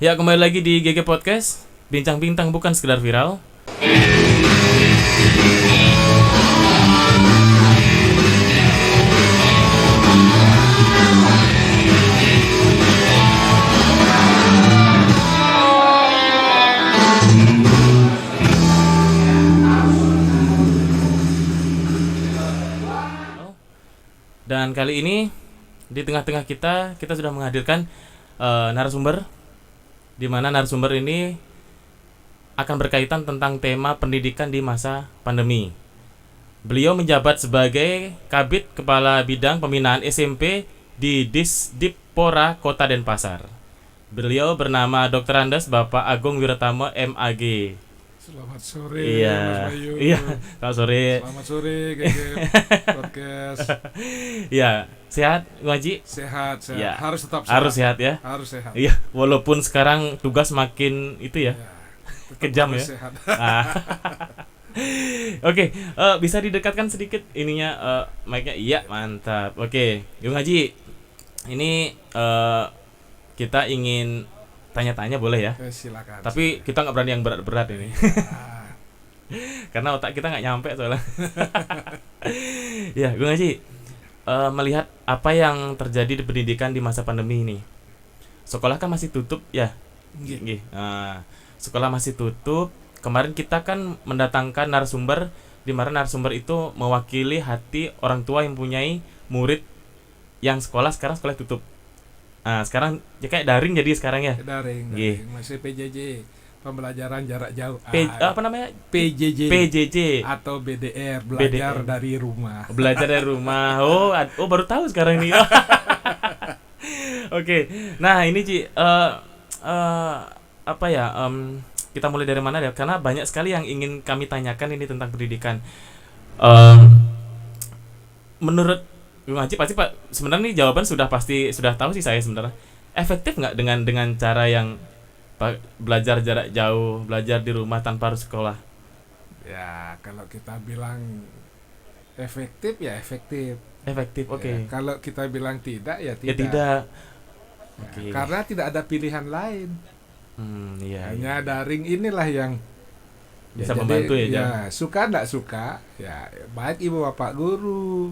Ya, kembali lagi di GG Podcast. Bincang-bincang bukan sekedar viral. Dan kali ini di tengah-tengah kita sudah menghadirkan narasumber, di mana narasumber ini akan berkaitan tentang tema pendidikan di masa pandemi. Beliau menjabat sebagai Kabid Kepala Bidang Pembinaan SMP di Disdipora Kota Denpasar. Beliau bernama Dr. Andes Bapak Agung Wiratama MAG. Selamat sore, Iya, Mas Bayu. iya, selamat sore. Selamat sore, GG Podcast. Iya, sehat, Ngaji? Sehat. Ya, Harus tetap sehat. Harus sehat ya. Harus sehat. Iya, walaupun sekarang tugas makin itu ya, tetap kejam harus ya. Sehat. Oke, bisa didekatkan sedikit ininya mic-nya. Iya, mantap. Oke, Yung Haji. Ini kita ingin tanya-tanya boleh ya? Silakan. Tapi kita nggak berani yang berat-berat ini. Karena otak kita nggak nyampe soalnya. Ya, Yung Haji. Melihat apa yang terjadi di pendidikan di masa pandemi ini. Sekolah kan masih tutup ya. Nggih. Sekolah masih tutup. Kemarin kita kan mendatangkan narasumber, di mana narasumber itu mewakili hati orang tua yang mempunyai murid yang sekolah tutup. Sekarang ya kayak daring jadi sekarang ya. Daring. Masih PJJ, pembelajaran jarak jauh. Apa namanya? PJJ atau BDR, belajar dari rumah. Belajar dari rumah. Oh baru tahu sekarang ini. Oke. Nah, ini Ci, apa ya? Kita mulai dari mana ya? Karena banyak sekali yang ingin kami tanyakan ini tentang pendidikan. Menurut Haji pasti Pak, sebenarnya nih jawaban sudah tahu sih saya sebenarnya. Efektif nggak dengan cara yang belajar jarak jauh, belajar di rumah tanpa harus sekolah? Ya, kalau kita bilang efektif ya efektif. Efektif, oke. Ya, kalau kita bilang tidak ya tidak. Ya tidak. Ya, Okay. karena tidak ada pilihan lain. Iya. Hanya daring inilah yang Bisa membantu ya, ya suka enggak suka ya, baik ibu bapak guru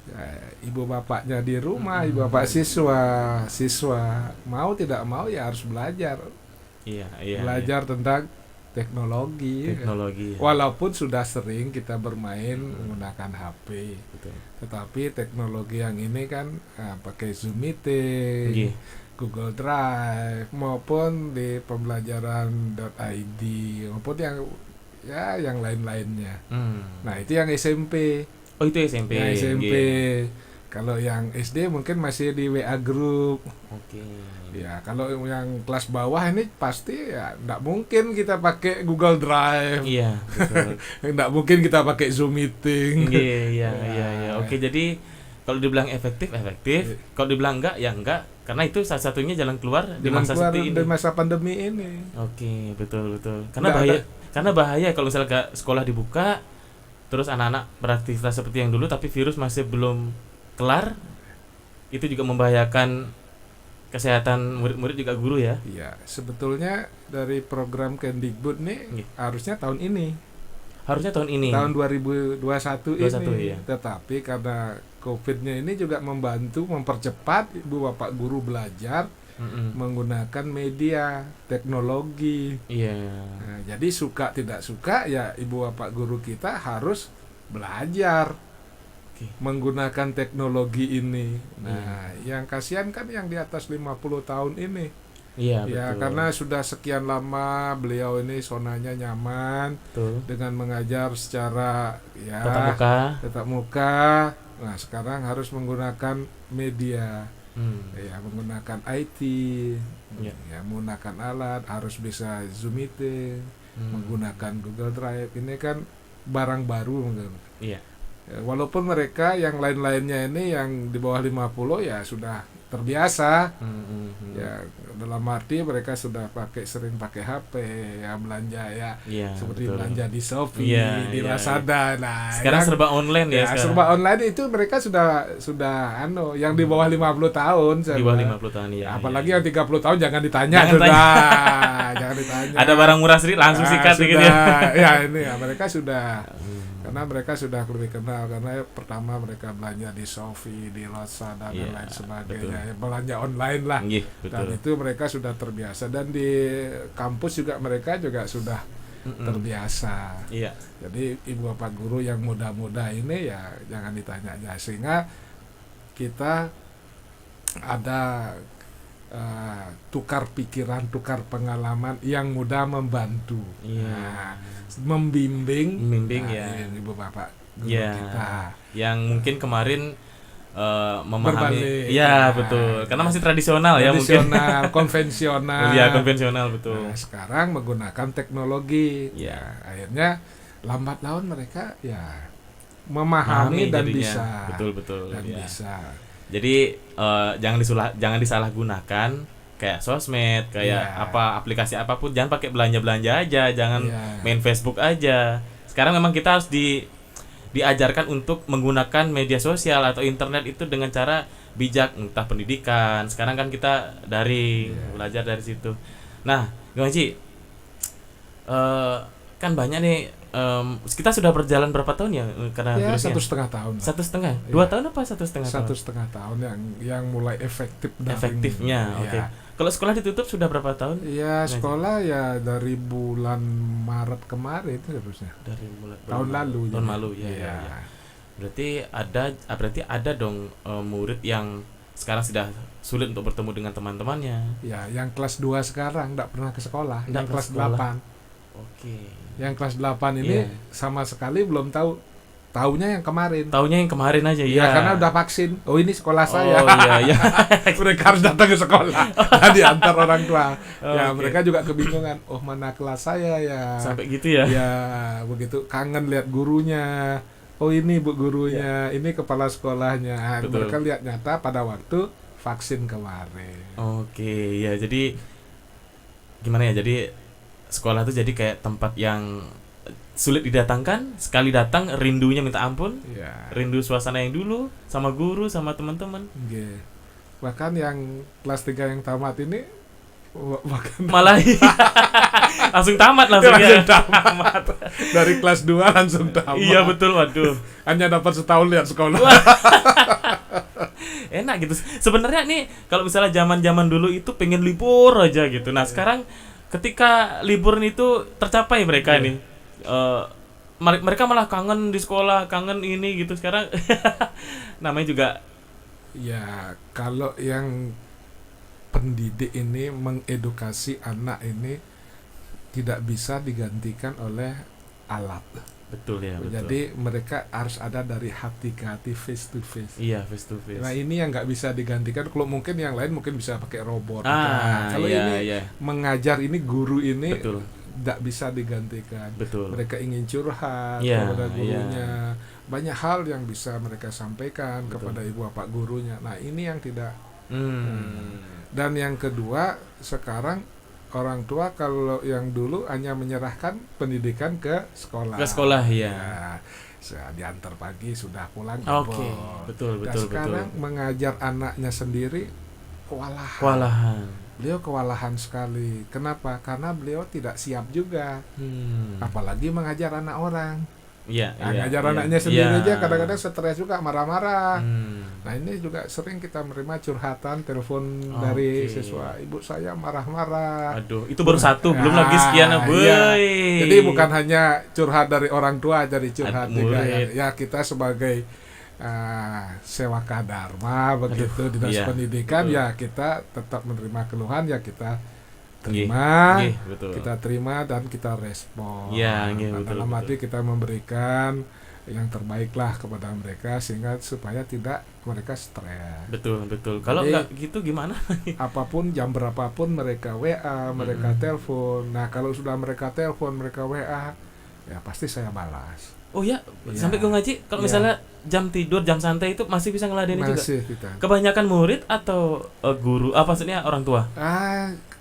ya, ibu bapaknya di rumah, ibu bapak siswa mau tidak mau ya harus belajar. Iya. Belajar tentang teknologi. Walaupun sudah sering kita bermain menggunakan HP. Betul. Tetapi teknologi yang ini kan pakai Zoom Meeting, Google Drive, maupun di pembelajaran.id, maupun yang lain-lainnya. Nah, itu yang SMP. Oh, itu SMP. Ya, SMP. Kalau yang SD mungkin masih di WA Group. Oke. Ya, kalau yang kelas bawah ini pasti ya enggak mungkin kita pakai Google Drive. Iya, betul. Enggak mungkin kita pakai Zoom Meeting. Iya. Oke, jadi kalau dibilang efektif. Kalau dibilang enggak, ya enggak. Karena itu salah satunya jalan keluar di masa seperti ini. Di masa pandemi ini. Oke, betul. Karena bahaya kalau misalnya sekolah dibuka, terus anak-anak beraktivitas seperti yang dulu, tapi virus masih belum kelar. Itu juga membahayakan kesehatan murid-murid juga guru ya. Iya, sebetulnya dari program Kemdikbud nih harusnya tahun ini. Tahun 2021 ini. Ya. Tetapi karena COVID-nya ini juga membantu mempercepat ibu bapak guru belajar menggunakan media teknologi. Iya. Nah, jadi suka tidak suka ya ibu bapak guru kita harus belajar menggunakan teknologi ini. Nah, yang kasihan kan yang di atas 50 tahun ini. Iya, ya, betul. karena sudah sekian lama beliau ini zonanya nyaman, betul, dengan mengajar secara tatap muka. Nah, sekarang harus menggunakan media. Ya, menggunakan IT. Ya, menggunakan alat, harus bisa Zoom Meeting, menggunakan Google Drive. Ini kan barang baru. Iya. Walaupun mereka yang lain-lainnya ini yang di bawah 50 ya sudah terbiasa. Ya dalam arti mereka sudah sering pakai HP ya, belanja ya, seperti betul. Belanja di Shopee, di Lazada. Nah, sekarang serba online ya. Serba online itu mereka sudah yang di bawah 50 tahun. Di bawah 50 tahun ya. Apalagi yang 30 tahun jangan ditanya. Jangan ditanya. Ada barang murah sedikit langsung sikat gitu ya. Ya ini ya mereka sudah karena mereka sudah lebih kenal, karena pertama mereka belanja di Shopee, di Lazada dan lain sebagainya, belanja online lah. Dan itu mereka sudah terbiasa, dan di kampus juga mereka juga sudah terbiasa. Jadi ibu bapak guru yang muda-muda ini ya jangan ditanya aja, sehingga kita ada tukar pikiran, tukar pengalaman yang mudah membantu. Membimbing ibu bapak guru kita yang mungkin kemarin memahami betul, karena masih tradisional ya, mungkin konvensional betul. Nah, sekarang menggunakan teknologi akhirnya lambat laun mereka memahami dan bisa betul dan bisa. Jadi jangan disalahgunakan kayak sosmed, kayak aplikasi apapun, jangan pakai belanja aja, jangan main Facebook aja. Sekarang memang kita harus diajarkan untuk menggunakan media sosial atau internet itu dengan cara bijak, entah pendidikan. Sekarang kan kita belajar dari situ. Nah, Bang Haji, kan banyak nih, kita sudah berjalan berapa tahun ya karena virusnya? 1,5 tahun. 1,5? 2 tahun apa 1,5 tahun? 1,5 tahun yang mulai efektifnya. Oke. Kalau sekolah ditutup sudah berapa tahun? Ya sekolah ya dari bulan Maret kemarin itu harusnya. Dari tahun lalu. Tahun lalu ya. Berarti ada dong murid yang sekarang sudah sulit untuk bertemu dengan teman-temannya. Ya, yang kelas 2 sekarang enggak pernah ke sekolah, yang kelas 8. Oke. Yang kelas 8 ini sama sekali belum tahunya yang kemarin aja karena udah vaksin. Oh, ini sekolah saya. Mereka harus datang ke sekolah. Diantar orang tua. Mereka juga kebingungan. Oh, mana kelas saya ya? Sampai gitu ya. Ya, begitu kangen lihat gurunya. Oh, ini bu gurunya, ini kepala sekolahnya. Mereka lihat nyata pada waktu vaksin kemarin. Oke, ya jadi gimana ya? Jadi sekolah itu jadi kayak tempat yang sulit didatangkan, sekali datang rindunya minta ampun, rindu suasana yang dulu sama guru sama teman-teman. Bahkan yang kelas 3 yang tamat ini malah langsung tamat tamat. Dari kelas 2 langsung tamat. Iya betul, waduh. Hanya dapat setahun lihat sekolah. Enak gitu. Sebenarnya nih kalau misalnya zaman dulu itu pengen libur aja gitu. Nah, sekarang ketika liburan itu tercapai mereka nih. Mereka malah kangen di sekolah, kangen ini gitu sekarang. Namanya juga kalau yang pendidik ini mengedukasi anak ini tidak bisa digantikan oleh alat. Betul ya, betul. Jadi mereka harus ada dari hati ke hati, face to face. Iya, face to face. Nah, ini yang nggak bisa digantikan. Kalau mungkin yang lain mungkin bisa pakai robot. Kalau ini mengajar ini, guru ini tidak bisa digantikan. Betul. Mereka ingin curhat kepada gurunya. Banyak hal yang bisa mereka sampaikan kepada ibu bapak gurunya. Nah, ini yang tidak. Dan yang kedua, sekarang orang tua kalau yang dulu hanya menyerahkan pendidikan ke sekolah. Ke sekolah diantar pagi sudah pulang. Betul. Sekarang mengajar anaknya sendiri kewalahan. Beliau kewalahan sekali. Kenapa? Karena beliau tidak siap juga. Apalagi mengajar anak orang. Ngajar anaknya sendiri aja kadang-kadang stres juga, marah-marah. Nah, ini juga sering kita menerima curhatan telepon dari siswa, ibu saya marah-marah. Aduh, itu baru satu, belum lagi sekian. Jadi bukan hanya curhat dari orang tua, jadi curhat juga ya kita sebagai sewaka dharma begitu dinas pendidikan. Kita tetap menerima keluhan, kita terima, kita terima dan kita respon. Dalam arti kita memberikan yang terbaik lah kepada mereka sehingga supaya tidak mereka stres. Betul. Kalau nggak gitu gimana? Apapun jam berapapun mereka WA, mereka telepon. Nah, kalau sudah mereka telepon, mereka WA, ya pasti saya balas. Oh ya, Ya. sampai gue ngaji kalau Ya. misalnya jam tidur, jam santai itu masih bisa ngeladenin juga. Masih kita. Kebanyakan murid atau guru? Apa maksudnya orang tua?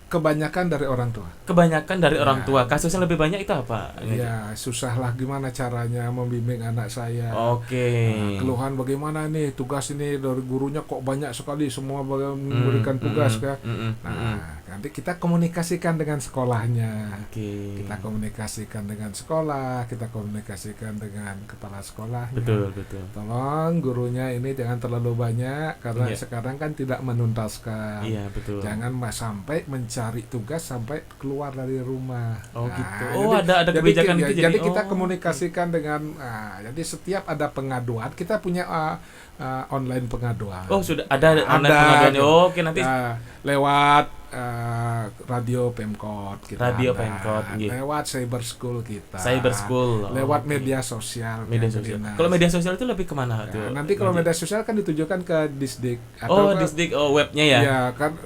Kebanyakan dari orang tua. Kebanyakan dari orang Ya. tua. Kasus yang lebih banyak itu apa? Ya, susah lah gimana caranya membimbing anak saya. Oke. Keluhan bagaimana nih tugas ini dari gurunya kok banyak sekali semua memberikan tugas kan. Nah, nanti kita komunikasikan dengan sekolahnya. Oke. Kita komunikasikan dengan sekolah, kita komunikasikan dengan kepala sekolahnya. Betul. Tolong gurunya ini jangan terlalu banyak karena Iya. sekarang kan tidak menuntaskan. Iya, betul. Jangan sampai mencari tugas sampai keluar dari rumah. Oh, Nah, gitu. Oh, ada kebijakan jadi, gitu. jadi kita oh. komunikasikan dengan jadi setiap ada pengaduan kita punya online pengaduan. Oh, sudah ada online Ada, pengaduannya. gitu. Oh, oke, nanti Lewat radio Pemkot kita Radio ada. Pemkot, iya. Lewat cyber school kita. cyber school. Oh, Lewat oke. media sosial. Media sosial. Kalau media sosial itu lebih kemana tuh? Nanti kalau Ngaji? media sosial kan ditujukan ke Disdik Oh, Disdik, webnya ya. Ya,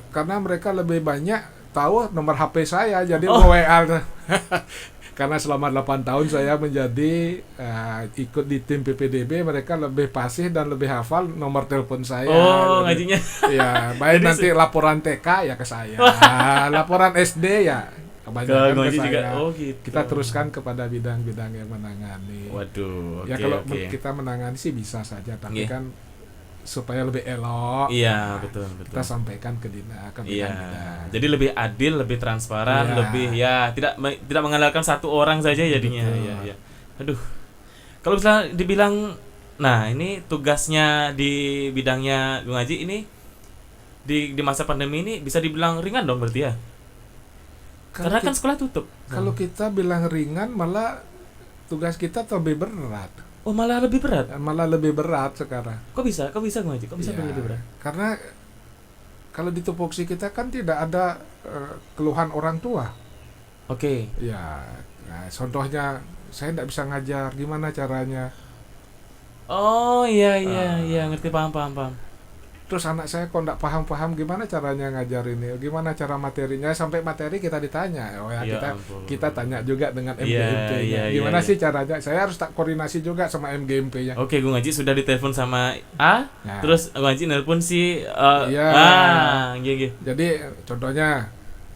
karena mereka lebih banyak tahu nomor HP saya, jadi Oh. WA. Karena selama 8 tahun saya menjadi ikut di tim PPDB, mereka lebih fasih dan lebih hafal nomor telepon saya. Oh, Jadi, ngajinya. ya, baik Jadi nanti laporan TK ya ke saya, laporan SD ya kebanyakan ke Ngaji saya. juga. Oh, gitu. Kita teruskan kepada bidang-bidang yang menangani. Waduh, Ya oke, kalau oke. kita menangani sih bisa saja, tapi Iya. kan supaya lebih elok. Iya, nah, betul. kita sampaikan ke Iya. bidang-bidang. Jadi lebih adil, lebih transparan, Iya. lebih tidak mengandalkan satu orang saja jadinya. Betul. Iya. Aduh. Kalau misalnya dibilang ini tugasnya di bidangnya Gung Haji ini di masa pandemi ini bisa dibilang ringan dong berarti ya. Karena kan sekolah tutup. Kalau kita bilang ringan, malah tugas kita lebih berat. Oh, malah lebih berat. Malah lebih berat sekarang. Kok bisa Gung Haji? Kok bisa Ya, lebih berat? karena kalau di tupoksi kita kan tidak ada keluhan orang tua. Oke. Ya, nah, contohnya saya tidak bisa ngajar, gimana caranya? Oh, iya, ngerti, paham. Terus anak saya kok tidak paham-paham gimana caranya ngajar ini, gimana cara materinya, sampai materi kita ditanya. Oh ya, Ya ampun. kita tanya juga dengan Iya, MGMP-nya. iya, Gimana iya. sih caranya? Saya harus tak koordinasi juga sama MGMP-nya. Oke, Gung Haji sudah ditelepon sama A, Nah, terus Gung Haji nelpon si Iya. iya. Jadi contohnya,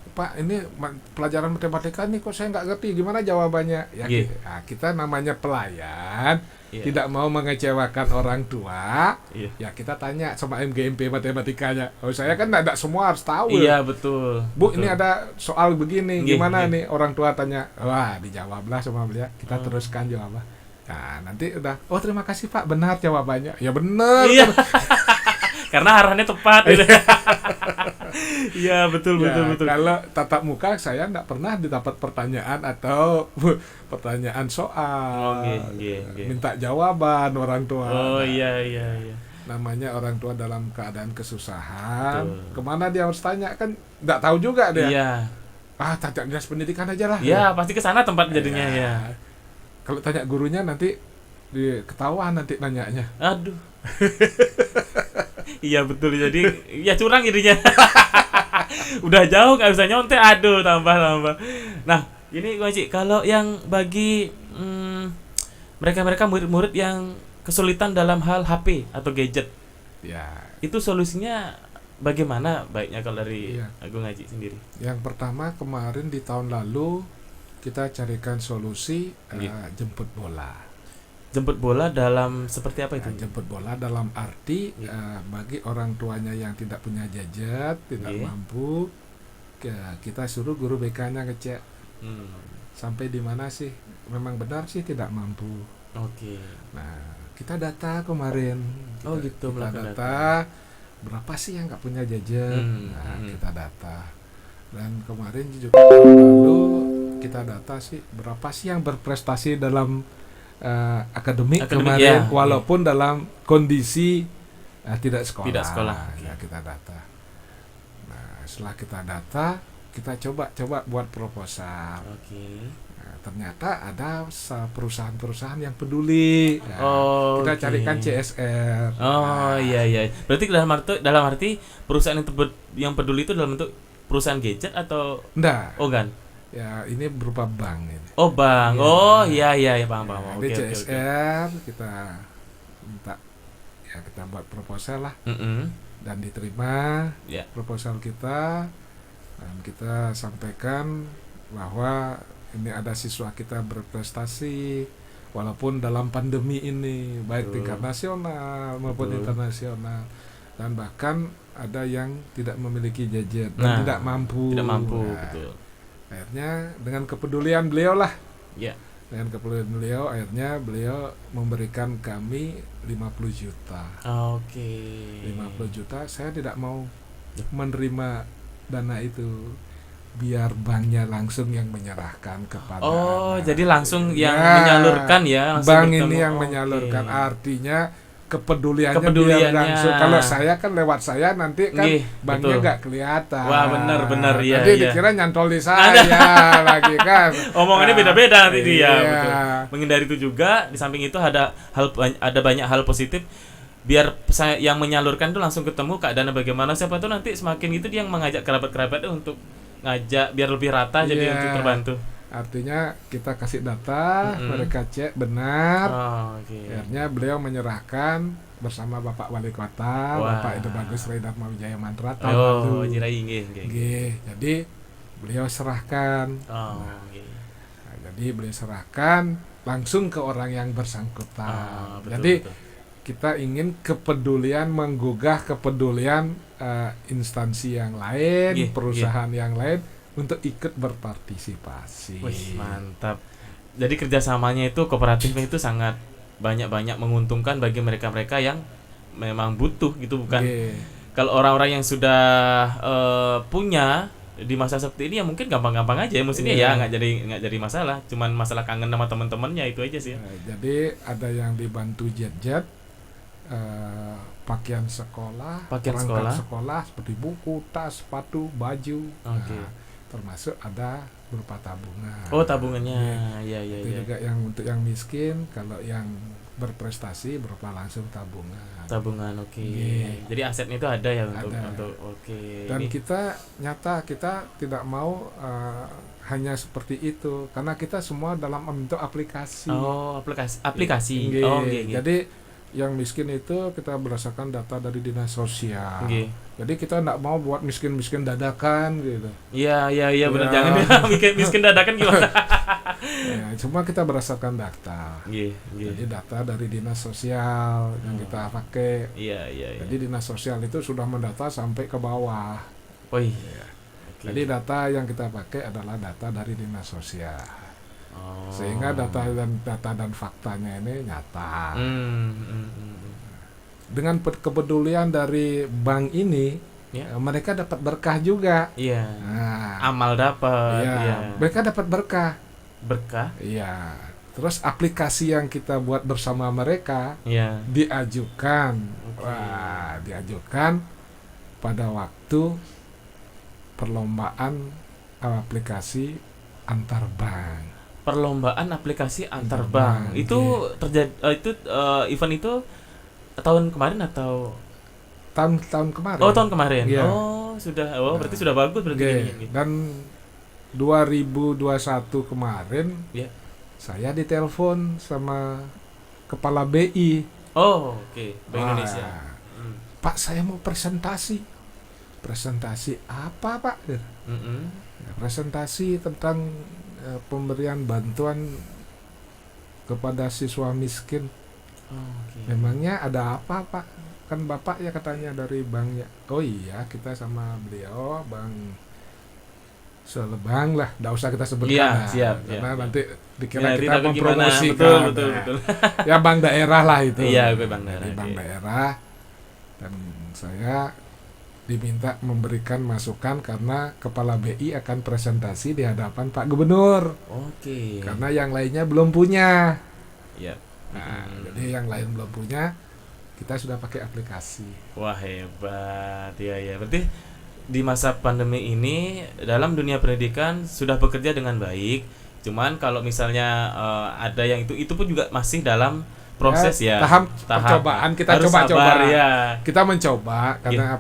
Pak, ini pelajaran matematika nih kok saya nggak ngerti, gimana jawabannya? Ya, Iya. kita namanya pelayan, Iya. tidak mau mengecewakan orang tua. Iya. Ya kita tanya sama MGMP matematikanya. Oh, saya kan tidak semua harus tahu. Iya, betul. Bu, Betul. ini ada soal begini, Iya, gimana iya. nih? Orang tua tanya, wah dijawablah sama beliau. Kita Oh. teruskan jawabnya. Nah, nanti udah, oh terima kasih Pak, benar jawabannya. Ya benar. Iya. Karena arahannya tepat gitu. Iya, betul. Kalau tatap muka saya tidak pernah didapat pertanyaan atau pertanyaan soal. Oh, iya. Minta jawaban orang tua. Oh, Nah, iya. namanya orang tua dalam keadaan kesusahan. Betul. Kemana dia harus tanya, kan tidak tahu juga dia. Iya. Tanya dinas pendidikan aja lah. Iya, pasti ke sana tempat jadinya ya. Kalau tanya gurunya nanti ketahuan nanti nanyanya. Aduh. Iya, betul. Jadi ya curang jadinya. Udah jauh nggak bisa nyontek. Aduh, tambah. Nah, ini Gung Haji, kalau yang bagi mereka murid-murid yang kesulitan dalam hal HP atau gadget, Ya, itu solusinya bagaimana baiknya kalau dari Iya. Gung Haji sendiri? yang pertama kemarin di tahun lalu kita carikan solusi Iya. jemput bola. Jemput bola dalam seperti apa itu? Jemput bola dalam arti Iya. bagi orang tuanya yang tidak punya gadget, tidak Iya. mampu, kita suruh guru BK-nya ngecek Hmm, sampai di mana sih memang benar sih tidak mampu. Oke. Nah, kita data kemarin. Oh, gitu, Kita melakukan data berapa sih yang nggak punya gadget. Kita data. Dan kemarin juga tahun lalu kita data sih berapa sih yang berprestasi dalam akademik kemarin, ya, walaupun dalam kondisi tidak sekolah. Tidak sekolah. Ya, kita data. Nah, setelah kita data, kita coba buat proposal. Oke. Nah, ternyata ada perusahaan-perusahaan yang peduli. Nah, Oh, kita oke. carikan CSR. Oh, Nah, iya. Berarti dalam arti perusahaan yang peduli itu dalam bentuk perusahaan gadget atau Enggak. kan? Ya ini berupa bank ini. Oh bank, iya paham. Jadi CSR kita minta ya kita buat proposal lah dan diterima proposal kita dan kita sampaikan bahwa ini ada siswa kita berprestasi walaupun dalam pandemi ini baik tingkat nasional maupun internasional dan bahkan ada yang tidak memiliki gadget dan tidak mampu. Betul. Akhirnya dengan kepedulian beliau lah. Ya. Dengan kepedulian beliau akhirnya beliau memberikan kami 50 juta. Oke. 50 juta saya tidak mau menerima dana itu. Biar banknya langsung yang menyerahkan kepada jadi langsung yang menyalurkan ya langsung bank ini yang menyalurkan artinya kepeduliannya biar langsung. Kalau saya kan lewat saya nanti kan banknya nggak kelihatan. Wah benar ya. Jadi dikira nyantol di saya lagi kan. Omongannya beda-beda nanti dia. Betul. Menghindari itu juga di samping itu ada banyak hal positif. Biar saya yang menyalurkan itu langsung ketemu keadaannya bagaimana, siapa tuh nanti semakin itu dia yang mengajak kerabat-kerabatnya untuk ngajak biar lebih rata jadi untuk terbantu. Artinya kita kasih data, mereka cek benar. Akhirnya beliau menyerahkan bersama Bapak Wali Kota, Bapak Ide Bagus Ray Dharma Wijaya Mantra tahun lalu. Jadi beliau serahkan. Jadi beliau serahkan langsung ke orang yang bersangkutan. Jadi kita ingin kepedulian menggugah kepedulian instansi yang lain, perusahaan yang lain untuk ikut berpartisipasi. Wih, mantap. Jadi kerjasamanya itu kooperatifnya itu sangat banyak menguntungkan bagi mereka-mereka yang memang butuh gitu, bukan? Kalau orang-orang yang sudah punya di masa seperti ini ya mungkin gampang-gampang aja ya, maksudnya ya nggak jadi masalah, cuman masalah kangen sama teman-temannya itu aja sih. Jadi ada yang dibantu jet pakaian sekolah, perangkat sekolah seperti buku, tas, sepatu, baju. Termasuk ada berupa tabungan. Tabungannya. Itu juga yang untuk yang miskin, kalau yang berprestasi berupa langsung tabungan. Jadi asetnya itu ada ya untuk Dan kita tidak mau hanya seperti itu karena kita semua dalam bentuk aplikasi. Aplikasi. Jadi yang miskin itu kita berdasarkan data dari dinas sosial. Jadi kita tidak mau buat miskin dadakan gitu. Iya benar, jangan miskin dadakan gimana? Cuma kita berdasarkan data. Jadi data dari dinas sosial yang kita pakai. Jadi dinas sosial itu sudah mendata sampai ke bawah. Jadi data yang kita pakai adalah data dari dinas sosial. Sehingga data dan faktanya ini nyata. Dengan kepedulian dari bank ini, mereka dapat berkah juga. Amal dapat. Mereka dapat berkah. Iya. Terus aplikasi yang kita buat bersama mereka diajukan. Diajukan pada waktu perlombaan aplikasi antar bank. Perlombaan aplikasi antar bank itu terjadi event itu tahun kemarin atau tahun kemarin? Tahun kemarin. Sudah. Berarti sudah bagus berarti ini. Dan 2021 kemarin saya ditelepon sama kepala BI. Bank Indonesia. Pak, saya mau presentasi. Presentasi apa, Pak? Presentasi tentang pemberian bantuan kepada siswa miskin. Memangnya ada apa, Pak? Kan Bapak ya katanya dari banknya. Kita sama beliau Bang Selebang lah, enggak usah kita sebutkan. Karena nanti dikira kita mempromosikan. Betul. Ya bank daerah lah itu. Bank daerah. Bank daerah. Dan saya diminta memberikan masukan karena kepala BI akan presentasi di hadapan Pak Gubernur. Karena yang lainnya belum punya. Jadi yang lain belum punya, kita sudah pakai aplikasi. Wah, hebat. Berarti di masa pandemi ini dalam dunia pendidikan sudah bekerja dengan baik. Cuman kalau misalnya ada yang itu pun juga masih dalam proses tahap percobaan, kita coba-coba kita mencoba karena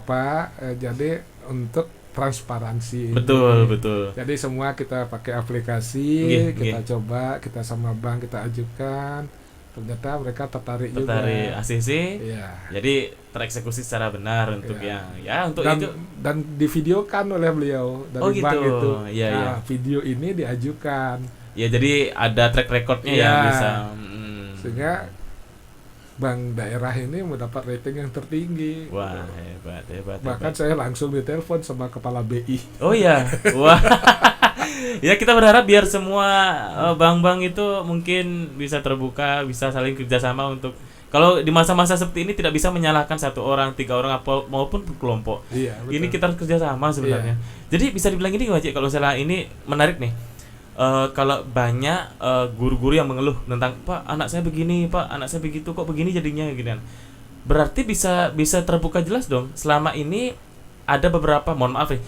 jadi untuk transparansi. Betul, betul. Jadi semua kita pakai aplikasi, kita coba, kita sama bank kita ajukan. Ternyata mereka tertarik juga. ACC. Iya. Jadi tereksekusi secara benar untuk untuk dan, itu. Dan divideokan oleh beliau dari bank gitu. itu. Iya. Video ini diajukan. Ya, jadi ada track recordnya yang bisa. Sehingga bank daerah ini mendapat rating yang tertinggi. Wah, hebat. Bahkan saya langsung ditelepon sama kepala BI. Oh iya, wah. Ya, kita berharap biar semua bank-bank itu mungkin bisa terbuka, bisa saling kerjasama untuk kalau di masa-masa seperti ini tidak bisa menyalahkan 1 orang, 3 orang maupun kelompok. Iya, betul. Ini kita harus kerjasama sebenarnya. Jadi bisa dibilang ini Wajib, kalau salah ini menarik nih. Kalau banyak guru-guru yang mengeluh tentang Pak, anak saya begini, Pak, anak saya begitu, kok begini jadinya gitu. Berarti bisa terbuka jelas dong. Selama ini ada beberapa, mohon maaf ya,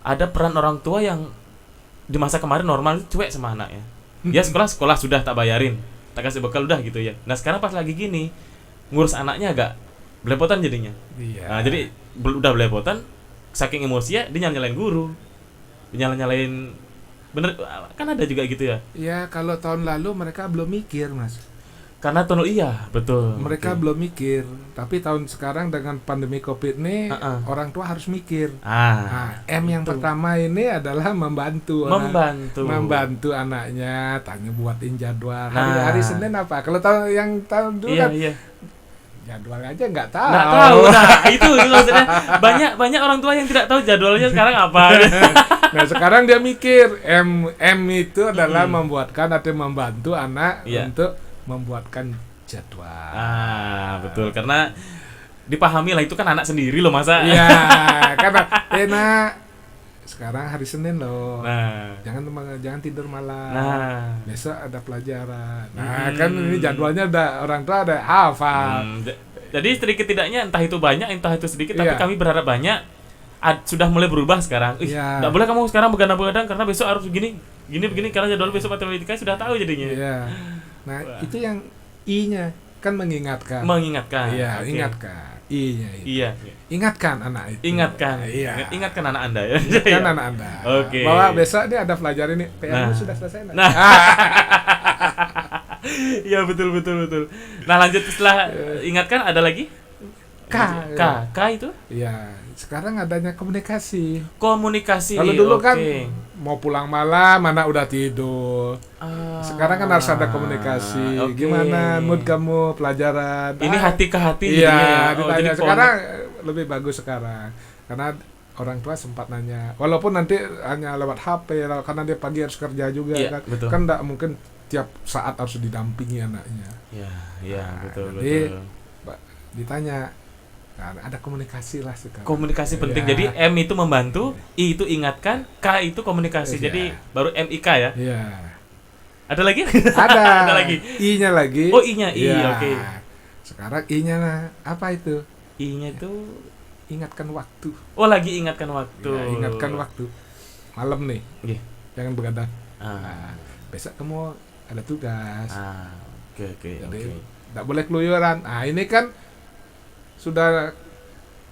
ada peran orang tua yang di masa kemarin normal cuek sama anaknya. Ya sekolah sudah tak bayarin, tak kasih bekal udah gitu ya. Nah sekarang pas lagi gini ngurus anaknya agak belepotan jadinya. Iya. Nah, jadi udah belepotan, saking emosi ya dia nyalain guru, nyalain. Bener kan ada juga gitu ya. Ya kalau tahun lalu mereka belum mikir Mas. Karena betul. Mereka belum mikir, tapi tahun sekarang dengan pandemi Covid ini orang tua harus mikir. M yang pertama ini adalah membantu anaknya, tanya buatin jadwal. Hari Senin apa? Kalau tahun dulu kan jadwal aja nggak tahu. Nah, itu maksudnya banyak orang tua yang tidak tahu jadwalnya sekarang apa. Nah, sekarang dia mikir M itu adalah membuatkan atau membantu anak untuk membuatkan jadwal. Betul, karena dipahami lah itu kan anak sendiri loh masa. Iya, karena enak. Sekarang hari Senin loh. Jangan tidur malam. Besok ada pelajaran. Kan ini jadwalnya orang tua ada hafal. Jadi sedikit tidaknya entah itu banyak entah itu sedikit, tapi kami berharap banyak sudah mulai berubah sekarang. Nggak boleh kamu sekarang begadang karena besok harus begini karena jadwal besok matematika sudah tahu jadinya. Iya. Nah, itu yang I-nya kan mengingatkan. Iya, ingatkan. I-nya itu. Iya. Ingatkan anak itu. Ingatkan anak Anda ya. Ingatkan anak Anda. Oke. Bahwa besok ini ada pelajaran ini. PR-mu sudah selesai. Iya, betul. Nah, lanjut setelah ingatkan ada lagi? K itu? Iya, sekarang adanya komunikasi. Kalau dulu kan mau pulang malam, anak udah tidur. Sekarang kan harus ada komunikasi. Gimana mood kamu pelajaran? Ini hati ke hati. Iya, ditanya. Sekarang lebih bagus sekarang. Karena orang tua sempat nanya. Walaupun nanti hanya lewat HP, karena dia pagi harus kerja juga kan. Betul. Kan enggak mungkin tiap saat harus didampingi anaknya. Iya, betul. Ditanya. Nah, ada komunikasi lah sekarang. Komunikasi penting. Jadi M itu membantu, I itu ingatkan, K itu komunikasi. Jadi baru MIK ya. Iya. Ada lagi? Ada. Ada lagi. I-nya lagi. Oh, I-nya. Oke. Sekarang I-nya apa itu? I-nya itu ingatkan waktu. Oh, lagi ingatkan waktu. Ya, ingatkan waktu. Malam nih. Jangan begadang. Besok kamu ada tugas. Oke. Enggak boleh keluyuran. Ini kan sudah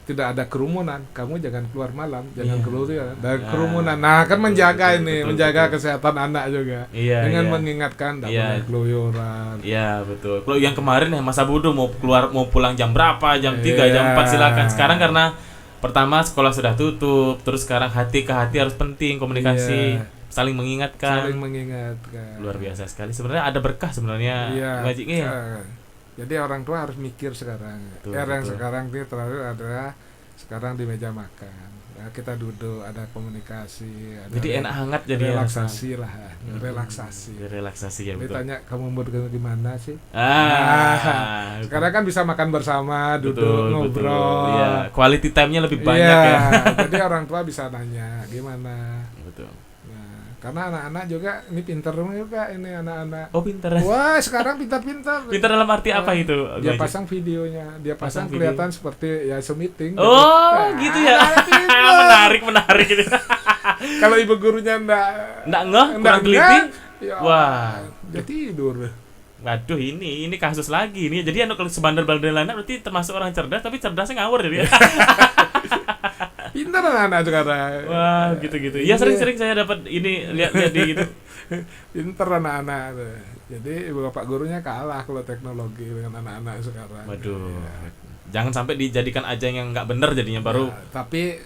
tidak ada kerumunan, kamu jangan keluar malam, jangan keluar dan kerumunan. Nah, kan menjaga betul. Kesehatan anak juga. Dengan mengingatkan tidak boleh keluyuran. Iya, betul. Kalau yang kemarin masa bodoh mau pulang jam berapa? Jam 3, jam 4 silakan. Sekarang karena pertama sekolah sudah tutup, terus sekarang hati ke hati harus penting komunikasi. Saling mengingatkan. Luar biasa sekali. Sebenarnya ada berkah sebenarnya Majiknya. Jadi orang tua harus mikir sekarang. Yang sekarang ini terakhir adalah sekarang di meja makan. Kita duduk, ada komunikasi. Jadi enak hangat jadi relaksasi lah. Relaksasi ya betul. Ditanya kamu mau di mana sih? Sekarang kan bisa makan bersama, duduk ngobrol. Iya, quality time-nya lebih banyak ya. Jadi orang tua bisa nanya gimana. Betul. Karena anak-anak juga ini pintar juga ini anak-anak. Oh, pintar. Wah, sekarang pintar-pintar. Pintar dalam arti apa itu? Dia pasang videonya, dia pasang kelihatan seperti meeting. Oh, gitu ya. Menarik itu. Kalau ibu gurunya enggak kurang teliti. Wah, dia tidur. Waduh, ini kasus lagi ini. Jadi kalau sebandel-bandel anak berarti termasuk orang cerdas tapi cerdasnya ngawur jadi. Pintar anak-anak sekarang. Wah, gitu-gitu. Ya sering-sering saya dapat ini lihat-lihat di gitu. Pintar anak-anak tuh. Jadi ibu bapak gurunya kalah kalau teknologi dengan anak-anak sekarang. Waduh. Ya. Jangan sampai dijadikan ajang yang nggak benar jadinya baru. Ya, tapi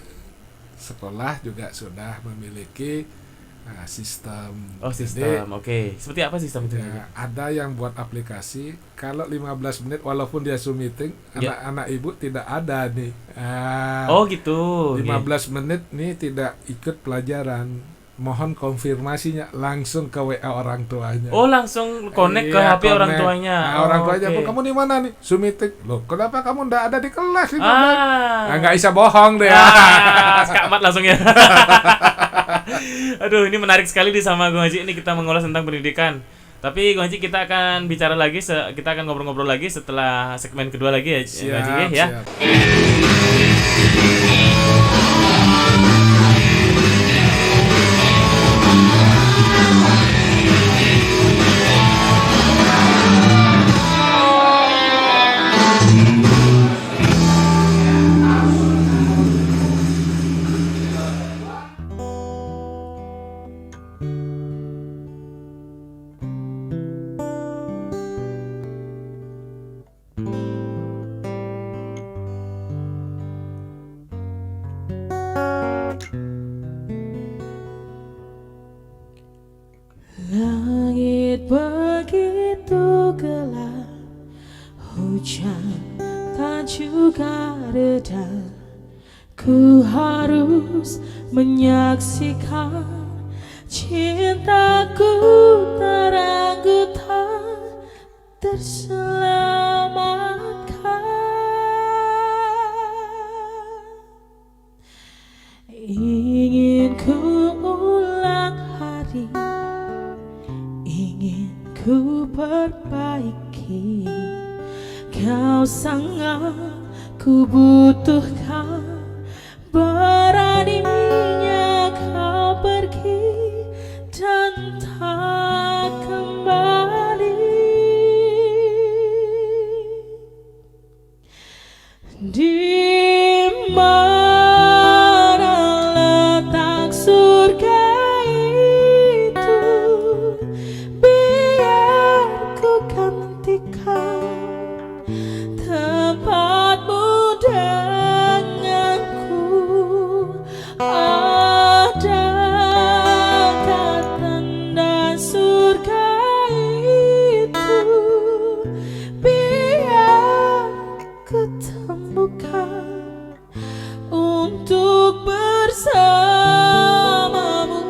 sekolah juga sudah memiliki sistem. Oh, sistem. Oke. Seperti apa sistem itu? Ya, ada yang buat aplikasi. Kalau 15 menit walaupun dia Zoom meeting, anak-anak ibu tidak ada nih. Oh, gitu. 15 menit nih tidak ikut pelajaran. Mohon konfirmasinya langsung ke WA orang tuanya. Oh, langsung connect ke HP orang tuanya. Nah, orang tuanya, kamu di mana nih? Zoom meeting. Loh, kenapa kamu nggak ada di kelas? Nggak bisa bohong deh. Skamat langsung ya. Aduh, ini menarik sekali sama Gung Haji. Ini kita mengulas tentang pendidikan. Tapi Gung Haji, kita akan bicara lagi, kita akan ngobrol-ngobrol lagi setelah segmen kedua lagi ya, siap, ya. Siap. Langit begitu gelap, hujan tak juga reda. Ku harus menyaksikan cintaku teranggut tak terselamatkan. Ingin ku ulang hari, ingin ku perbaiki. Kau sangat ku butuhkan, beraninya kau pergi dan tak kembali. Di mana letak surga itu, biar ku gantikan tempatmu denganku. Adakah tanda surga itu, biar ku temukan untuk bersamamu.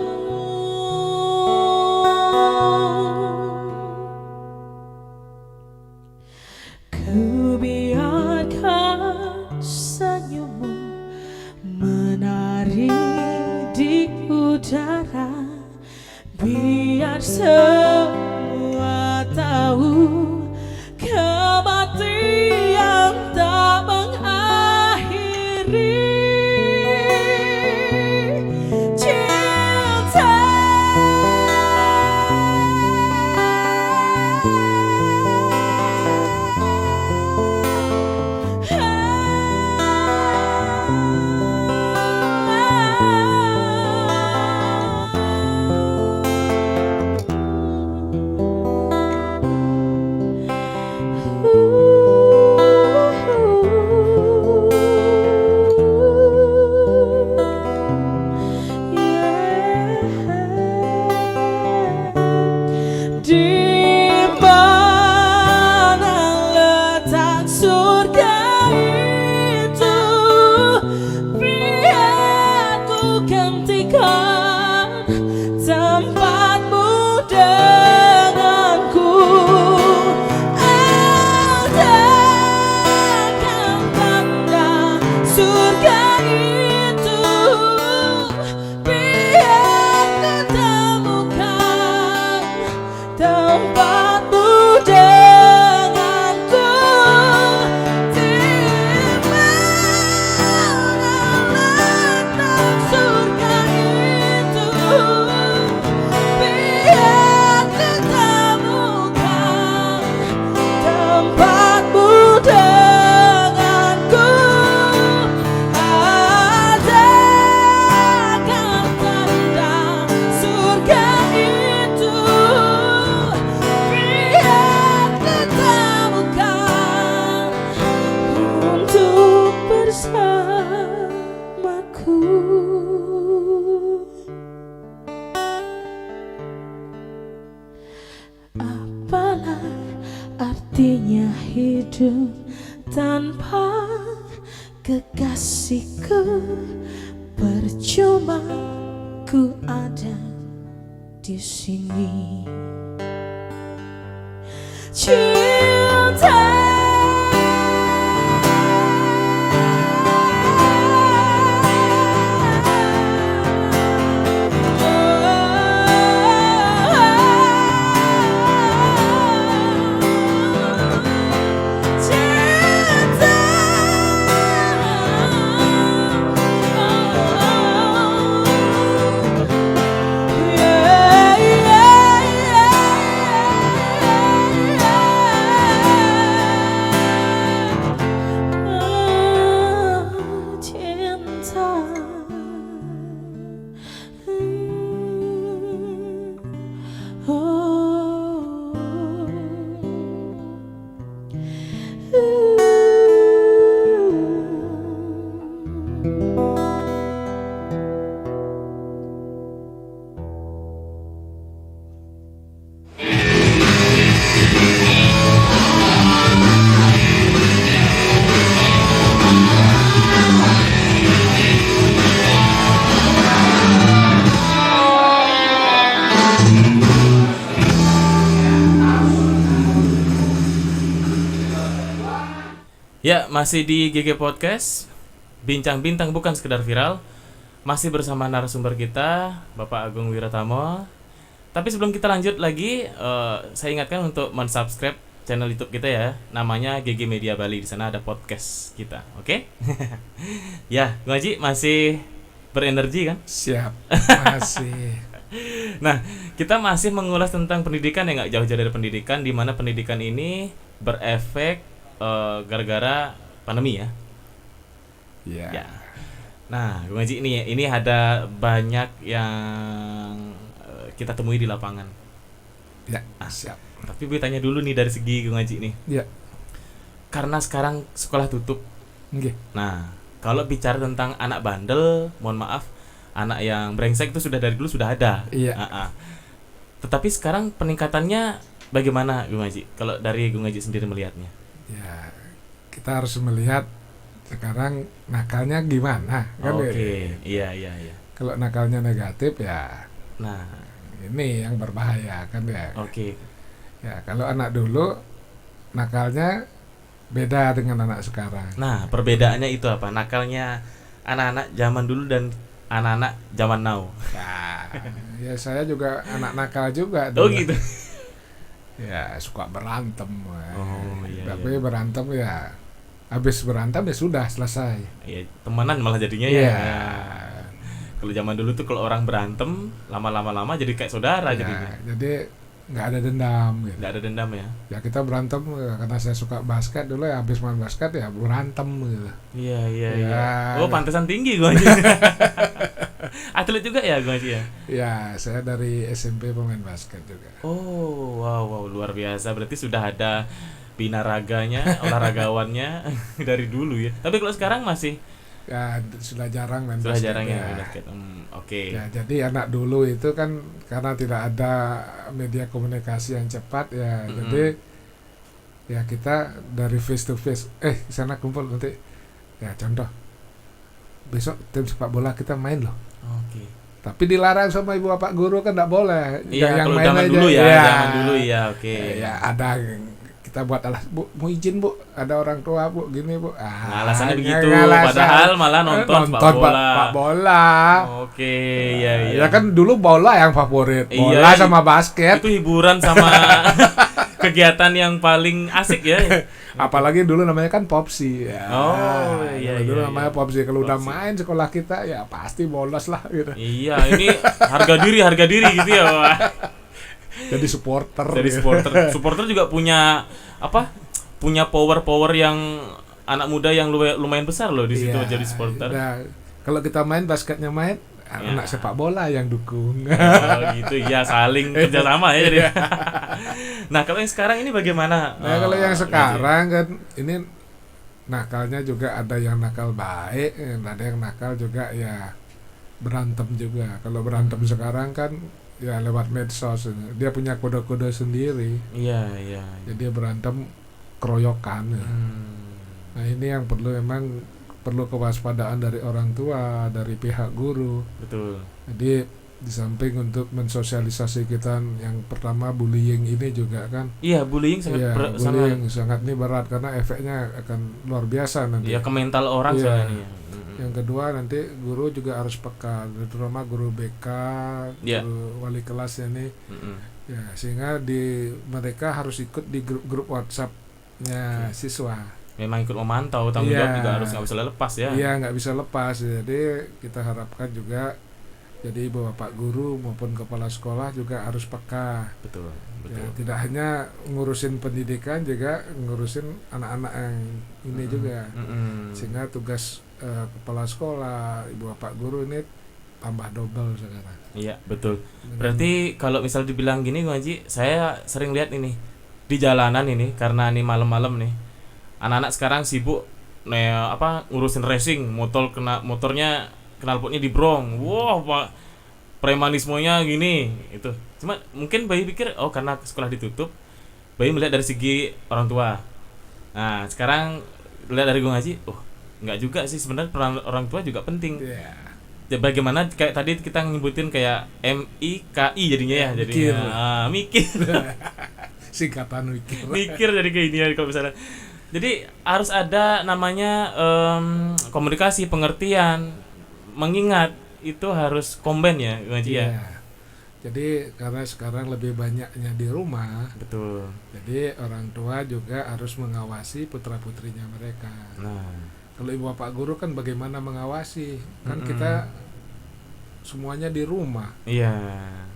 Ku biarkan senyummu menari di udara, biar semua tahu kematian tak mengakhiri cinta. Di mana letak surga itu, biar ku gantikan tempatmu denganku. Adakah tanda surga itu, biar ku temukan tempatmu denganku. Di mana letak surga itu, artinya hidup tanpa kekasihku, percuma ku ada di sini. Cinta Ya, masih di GG Podcast, bincang bintang bukan sekedar viral. Masih bersama narasumber kita, Bapak Agung Wiratamo. Tapi sebelum kita lanjut lagi, saya ingatkan untuk mensubscribe channel YouTube kita ya. Namanya GG Media Bali, di sana ada podcast kita, oke? Ya, Bung Haji masih berenergi kan? Siap, masih. Nah, kita masih mengulas tentang pendidikan ya, nggak jauh-jauh dari pendidikan, di mana pendidikan ini berefek gara-gara pandemi ya. Iya. Ya. Nah, Bung Haji ini ada banyak yang kita temui di lapangan. Ya, siap. Tapi gue tanya dulu nih dari segi Bung Haji nih. Ya. Karena sekarang sekolah tutup. Nggih. Nah, kalau bicara tentang anak bandel, mohon maaf, anak yang brengsek itu sudah dari dulu sudah ada. Iya. Tetapi sekarang peningkatannya bagaimana, Bung Haji? Kalau dari Bung Haji sendiri melihatnya? Ya, kita harus melihat sekarang nakalnya gimana kan. Oke. Iya. Kalau nakalnya negatif ya, Nah, ini yang berbahaya kan ya. oke. Ya, kalau anak dulu nakalnya beda dengan anak sekarang. Nah, perbedaannya itu apa? Nakalnya anak-anak zaman dulu dan anak-anak zaman now. Ya saya juga anak nakal juga Oh dulu. gitu. Ya, suka berantem. Oh, iya, Tapi berantem ya, habis berantem ya sudah selesai. Iya, temenan malah jadinya Iya. ya. Kalau zaman dulu tuh kalau orang berantem lama-lama jadi kayak saudara Ya, jadinya. jadi nggak ada dendam gitu. Nggak ada dendam ya. Ya kita berantem karena saya suka basket dulu ya, habis main basket ya berantem gitu. Iya. Ya. Oh, pantesan tinggi gua aja. Atlet juga ya gua aja ya. Ya, saya dari SMP pemain basket juga. Oh, wow, luar biasa. Berarti sudah ada binaraganya, olahragawannya dari dulu ya. Tapi kalau sekarang masih Ya, sudah jarang main sudah basket. jarang ya main basket. Oke. Ya, jadi anak dulu itu kan karena tidak ada media komunikasi yang cepat ya, jadi ya kita dari face to face, sana kumpul nanti. Ya contoh, besok tim sepak bola kita main loh. Oke. Tapi dilarang sama ibu bapak guru kan nggak boleh. Iya, Yang kalau main zaman aja. dulu ya, Ya. zaman dulu ya, oke. Ya ada kita buat bu, mau izin bu, ada orang tua bu, gini bu. Nah, alasannya begitu, alasan. padahal malah nonton sepak bola. Pak bola. Oke, iya. Ya kan dulu bola yang favorit, Iya, bola sama basket. Itu hiburan sama kegiatan yang paling asik ya. Apalagi dulu namanya kan Popsi ya. Oh, iya, Dulu iya, namanya iya. Popsi. Kalau udah Popsi. main sekolah kita ya pasti bolos lah gitu. Iya, ini harga diri gitu ya, Wak. Jadi supporter. Dari gitu. supporter juga punya apa? Punya power yang anak muda yang lumayan besar loh di situ Iya, jadi supporter. nah, kalau kita main basketnya main, Ya. anak sepak bola yang dukung. Oh gitu ya, saling kerjasama ya jadi. Nah kalau yang sekarang ini bagaimana? Nah, kalau yang sekarang kan ini nakalnya juga ada yang nakal baik, ada yang nakal juga ya berantem juga. Kalau berantem sekarang kan ya lewat medsos, dia punya kode-kode sendiri. Iya. Jadi dia berantem keroyokan. Nah ini yang perlu kewaspadaan dari orang tua, dari pihak guru. Betul. Jadi di samping untuk mensosialisasi kita, yang pertama bullying ini juga kan. Iya, bullying sangat sangat ini berat karena efeknya akan luar biasa nanti. Iya, ke mental orang soalnya. Yang kedua nanti guru juga harus peka, terutama guru BK, guru wali kelasnya nih. Ya, sehingga mereka harus ikut di grup WhatsApp-nya siswa. Memang ikut memantau, tanggung jawab juga harus nggak bisa lepas ya. Iya, nggak bisa lepas. Jadi kita harapkan juga jadi bapak guru maupun kepala sekolah juga harus peka. Betul. Ya, tidak hanya ngurusin pendidikan, juga ngurusin anak-anak yang ini juga. Sehingga tugas kepala sekolah, ibu bapak guru ini tambah double sekarang. Iya, betul. Berarti kalau misal dibilang gini, Bang Haji, saya sering lihat ini di jalanan ini, karena ini malam-malam nih. Anak-anak sekarang sibuk ngurusin racing, motornya knalpotnya dibrong. Wah, Pak. Premanismenya gini, itu. Cuma mungkin Bayi pikir karena sekolah ditutup, Bayi melihat dari segi orang tua. Nah, sekarang lihat dari Bang Haji, enggak juga sih, sebenarnya peran orang tua juga penting. Ya, bagaimana kayak tadi kita nyebutin kayak MIKI jadinya ya, jadinya mikir. Singkatan mikir. Mikir jadi kayak ini ya kalau misalnya. Jadi harus ada namanya komunikasi, pengertian, mengingat itu harus combine ya, Bang Haji ya. Jadi karena sekarang lebih banyaknya di rumah. Betul. Jadi orang tua juga harus mengawasi putra-putrinya mereka. Nah, kalau ibu bapak guru kan bagaimana mengawasi? Kan kita semuanya di rumah. Iya.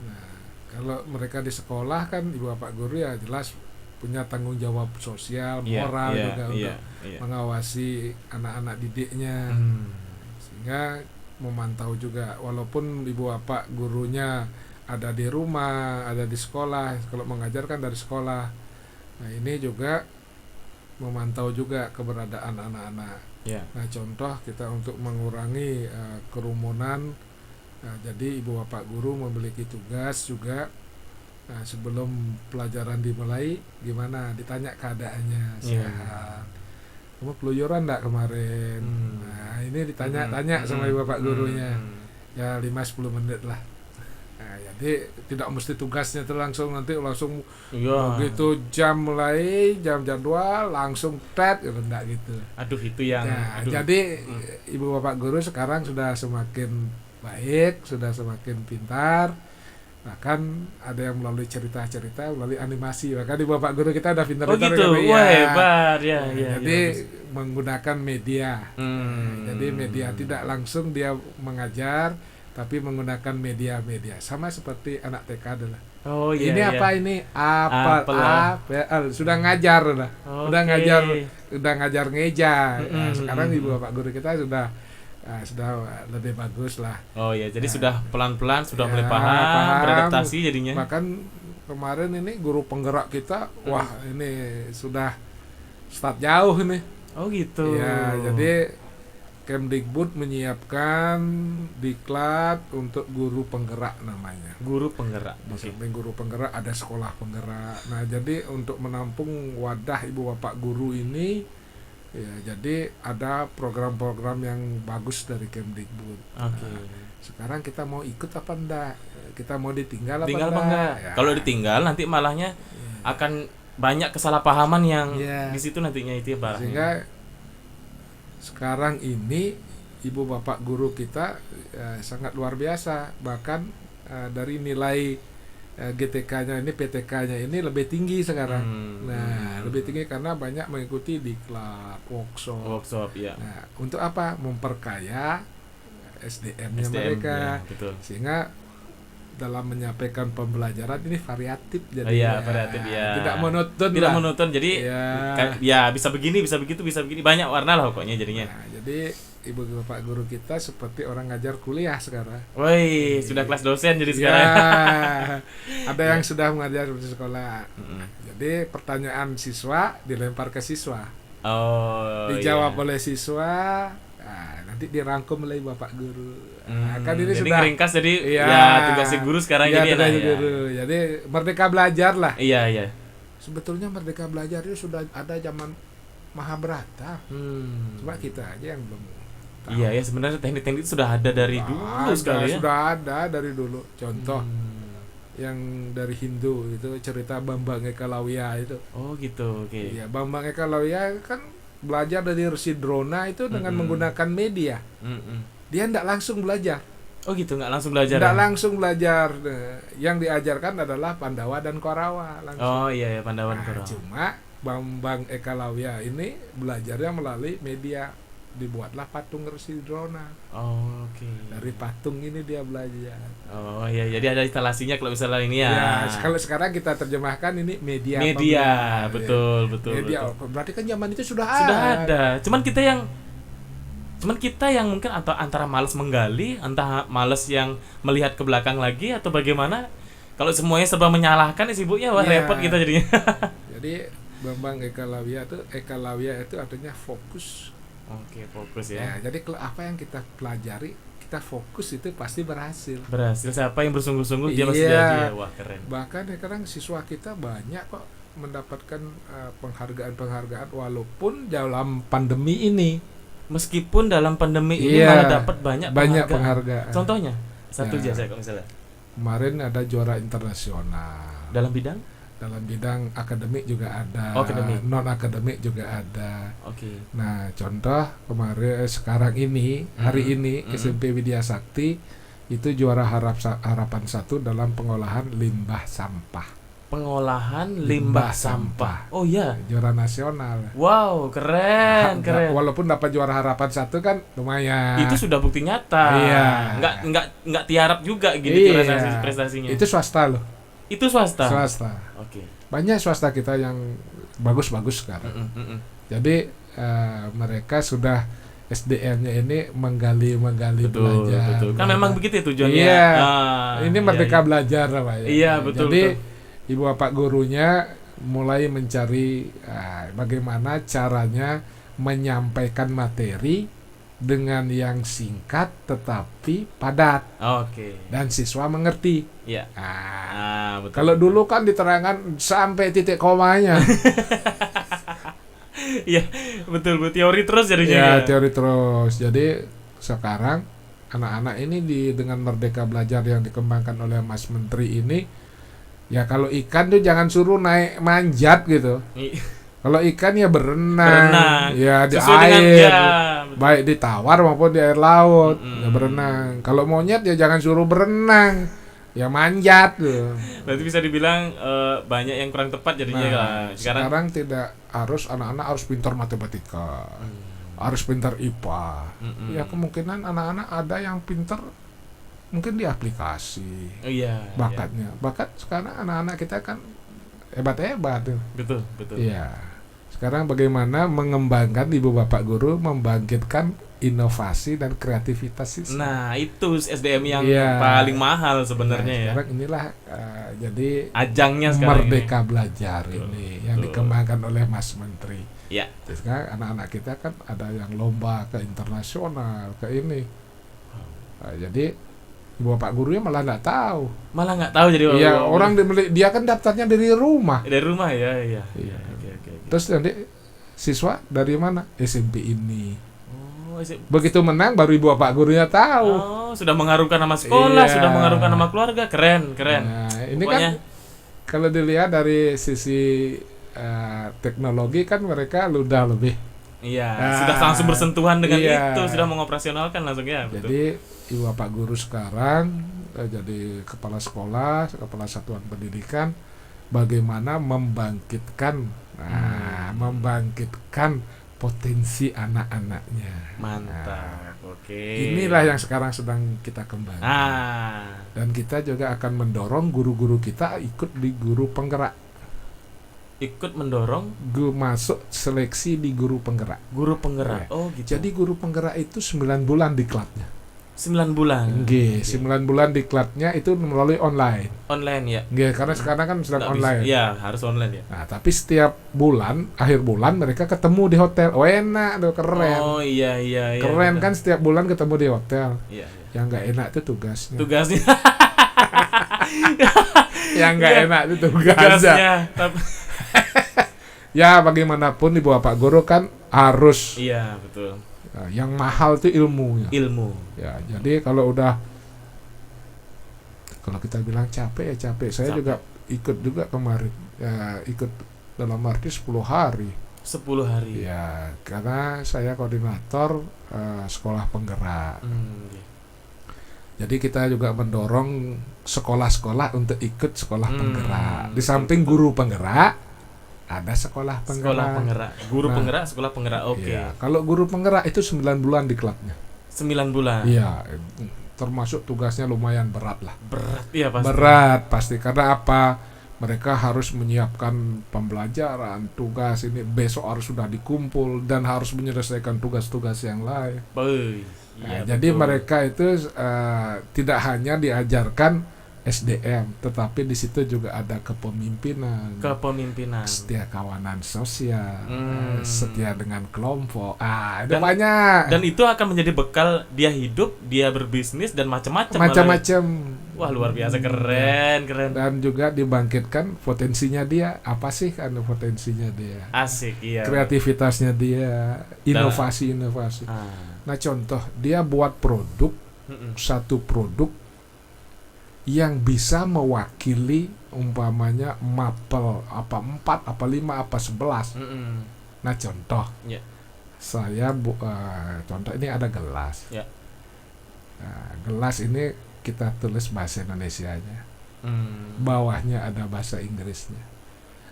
Nah, kalau mereka di sekolah kan ibu bapak guru ya jelas punya tanggung jawab sosial, moral juga untuk mengawasi anak-anak didiknya. Sehingga memantau juga, walaupun ibu bapak gurunya ada di rumah, ada di sekolah, kalau mengajar kan dari sekolah. Nah ini juga memantau juga keberadaan anak-anak. Nah contoh kita untuk mengurangi kerumunan, jadi ibu bapak guru memiliki tugas juga. Nah sebelum pelajaran dimulai, gimana, ditanya keadaannya, sehat. Kamu keluyuran enggak kemarin? Nah ini ditanya-tanya sama ibu bapak gurunya. Ya 5-10 menit lah. Nah, jadi tidak mesti tugasnya itu langsung begitu jam mulai, jam jadwal langsung enggak gitu. Itu yang jadi ibu bapak guru sekarang sudah semakin baik, sudah semakin pintar. Bahkan ada yang melalui cerita-cerita, melalui animasi. Bahkan di bapak guru kita ada pintar-pintar. Wah hebat ya. Jadi menggunakan media. Jadi media tidak langsung dia mengajar, tapi menggunakan media-media. Sama seperti anak TK adalah. Ini apa ini? Sudah ngajar lah. Udah ngajar ngeja. Nah, sekarang ibu bapak guru kita sudah lebih bagus lah. Jadi sudah pelan-pelan sudah mulai paham, beradaptasi jadinya. Bahkan kemarin ini guru penggerak kita, wah ini sudah start jauh nih. Gitu. Ya, jadi Kemdikbud menyiapkan diklat untuk guru penggerak namanya. Guru penggerak. Di samping guru penggerak ada sekolah penggerak. Nah, jadi untuk menampung wadah ibu bapak guru ini, ya jadi ada program-program yang bagus dari Kemdikbud. Nah, sekarang kita mau ikut apa enggak? Kita mau ditinggal apa enggak? Ya. Kalau ditinggal nanti malahnya akan banyak kesalahpahaman yang di situ nantinya itu ya, Pak. Sehingga sekarang ini ibu bapak guru kita sangat luar biasa. Bahkan dari nilai GTK-nya ini, PTK-nya ini lebih tinggi sekarang. Lebih tinggi karena banyak mengikuti diklat, workshop. Ya. Nah, untuk apa? Memperkaya SDM-nya mereka. Betul. Sehingga dalam menyampaikan pembelajaran ini variatif jadi. Variatif ya. Tidak monoton. Jadi bisa begini, bisa begitu, bisa begini, banyak warna lah pokoknya jadinya. Nah, jadi ibu bapak guru kita seperti orang ngajar kuliah sekarang. Sudah kelas dosen jadi sekarang. Ada yang sudah mengajar di sekolah. Jadi pertanyaan siswa dilempar ke siswa. Dijawab oleh siswa. Nanti dirangkum oleh bapak guru. Kan ini jadi sudah ringkas, jadi tugasnya guru sekarang jadi guru. Jadi merdeka belajar lah. Iya. Sebetulnya Merdeka Belajar itu sudah ada zaman Mahabharata. Cuma kita aja yang belum tahu. Iya ya, sebenarnya teknik-teknik itu sudah ada dari dulu sekali ya. Sudah ada dari dulu. Contoh yang dari Hindu itu cerita Bambang Ekalawiya itu. Oh gitu, oke. Iya, Bambang Ekalawiya kan belajar dari Resi Drona itu dengan menggunakan media. Dia tidak langsung belajar. Oh gitu, nggak langsung belajar? Tidak langsung belajar. Yang diajarkan adalah Pandawa dan Korawa langsung. Oh iya ya, Pandawa dan Korawa. Cuma Bambang Ekalawiya ini belajarnya melalui media, dibuatlah patung Resi Drona. Oh, oke. Dari patung ini dia belajar. Oh iya, jadi ada instalasinya kalau misalnya ini ya. Ya, kalau sekarang kita terjemahkan ini media. Media, betul. Media, betul. berarti kan zaman itu sudah ada. Cuman kita yang mungkin atau antara malas menggali, entah malas yang melihat ke belakang lagi atau bagaimana. Kalau semuanya serba menyalahkan sibuknya, wah repot kita jadinya. Jadi Bambang Ekalawiya itu artinya fokus. Oke, fokus ya. Jadi kalau apa yang kita pelajari, kita fokus itu pasti berhasil. Siapa yang bersungguh-sungguh dia pasti jadi. Wah, keren. Bahkan sekarang siswa kita banyak kok mendapatkan penghargaan walaupun dalam pandemi ini. Meskipun dalam pandemi ini malah dapat banyak penghargaan. Contohnya satu aja saya kalau misalnya. Kemarin ada juara internasional. Dalam bidang akademik juga ada, non akademik juga ada. Oke. Nah, contoh sekarang ini hari ini SMP Widya Sakti itu juara harapan 1 dalam pengolahan limbah sampah. Limbah sampah. Oh iya. Juara nasional. Wow, keren. Walaupun dapat juara harapan 1 kan lumayan. Itu sudah bukti nyata. Iya. Nggak tiarap juga gitu prestasinya. Itu swasta loh. Itu swasta. Oke. Banyak swasta kita yang bagus-bagus sekarang. Jadi mereka sudah SDM-nya ini menggali belajar. Betul. Kan memang begitu ya tujuannya. Iya. Ini Merdeka Belajar Pak ya. Iya, betul. Jadi ibu bapak gurunya mulai mencari bagaimana caranya menyampaikan materi dengan yang singkat tetapi padat. Oke. Dan siswa mengerti. Iya. Betul. Kalau dulu kan diterangkan sampai titik komanya. Iya, betul. Teori terus jadinya. Iya, teori terus. Jadi sekarang anak-anak ini dengan Merdeka Belajar yang dikembangkan oleh Mas Menteri ini, ya kalau ikan tuh jangan suruh naik manjat gitu. Kalau ikan ya berenang. Ya di sesuai air, baik di tawar maupun di air laut, ya berenang. Kalau monyet ya jangan suruh berenang, ya manjat tuh. Berarti bisa dibilang banyak yang kurang tepat jadinya. Sekarang tidak harus anak-anak harus pintar matematika, harus pintar IPA. Ya kemungkinan anak-anak ada yang pintar mungkin di aplikasi. Bakatnya. Bakat sekarang anak-anak kita kan hebat-hebat tuh. Betul. Iya. Sekarang bagaimana mengembangkan ibu bapak guru membangkitkan inovasi dan kreativitas siswa. Nah, itu SDM yang paling mahal sebenarnya ya. Sekarang inilah jadi ajangnya sekarang Merdeka Belajar ini yang dikembangkan oleh Mas Menteri. Iya. Jadi sekarang anak-anak kita kan ada yang lomba ke internasional, ke ini. Jadi ibu bapak gurunya malah nggak tahu. Jadi orang dia kan daftarnya dari rumah. Dari rumah ya. Oke. Terus nanti siswa dari mana? SMP ini. Begitu menang baru ibu bapak gurunya tahu. Sudah mengharumkan nama sekolah, sudah mengharumkan nama keluarga, keren. Nah, ini pokoknya, kan kalau dilihat dari sisi teknologi kan mereka udah lebih. Sudah langsung bersentuhan dengan itu, sudah mengoperasionalkan langsung ya. Jadi ibu bapak guru sekarang jadi kepala sekolah, kepala satuan pendidikan, bagaimana membangkitkan potensi anak-anaknya. Mantap. Oke. Inilah yang sekarang sedang kita kembangkan. Dan kita juga akan mendorong guru-guru kita ikut di guru penggerak. Masuk seleksi di guru penggerak. Oh gitu. Jadi guru penggerak itu 9 bulan diklatnya. 9 bulan. 9 bulan diklatnya itu melalui online. Online ya. Karena sekarang kan sedang online. Iya, harus online ya. Nah, tapi setiap bulan, akhir bulan mereka ketemu di hotel. Oh, enak tuh, keren. Oh, iya. Keren kan setiap bulan ketemu di hotel. Iya. Yang enggak enak itu tugasnya. Yang enggak enak itu tugasnya. Ya bagaimanapun ibu bapak guru kan harus. Iya betul. Yang mahal itu ilmunya. Ilmu. Ya jadi kalau kita bilang capek ya capek. Saya Capek. juga ikut juga kemarin. Ya ikut dalam arti 10 hari. 10 hari. Ya karena saya koordinator sekolah penggerak. Iya. Jadi kita juga mendorong sekolah-sekolah untuk ikut sekolah penggerak. Di betul, samping betul. guru penggerak, ada sekolah penggerak. Sekolah penggerak. Guru Nah, penggerak, sekolah penggerak. Oke. Iya, kalau guru penggerak itu 9 bulan di klubnya. 9 bulan. Iya, termasuk tugasnya lumayan berat lah. Berat ya pasti. Berat pasti karena apa? Mereka harus menyiapkan pembelajaran, tugas ini besok harus sudah dikumpul dan harus menyelesaikan tugas-tugas yang lain. Boy. Nah, Iya, jadi betul. mereka itu tidak hanya diajarkan SDM, tetapi di situ juga ada kepemimpinan, Kepemimpinan. setia kawanan sosial, Hmm. setia dengan kelompok. Ada Dan- banyak Dan itu akan menjadi bekal dia hidup, dia berbisnis dan macam-macam. macam-macam. Wah, luar biasa, keren. Dan juga dibangkitkan potensinya dia. Apa sih kan potensinya dia? Asik, iya. Kreativitasnya dia, inovasi-inovasi. Nah contoh, dia buat produk, satu produk yang bisa mewakili umpamanya mapel apa 4, apa 5, apa 11. Nah contoh, Ya. saya contoh ini ada gelas. Ya. Nah, gelas ini kita tulis bahasa Indonesianya, bawahnya ada bahasa Inggrisnya,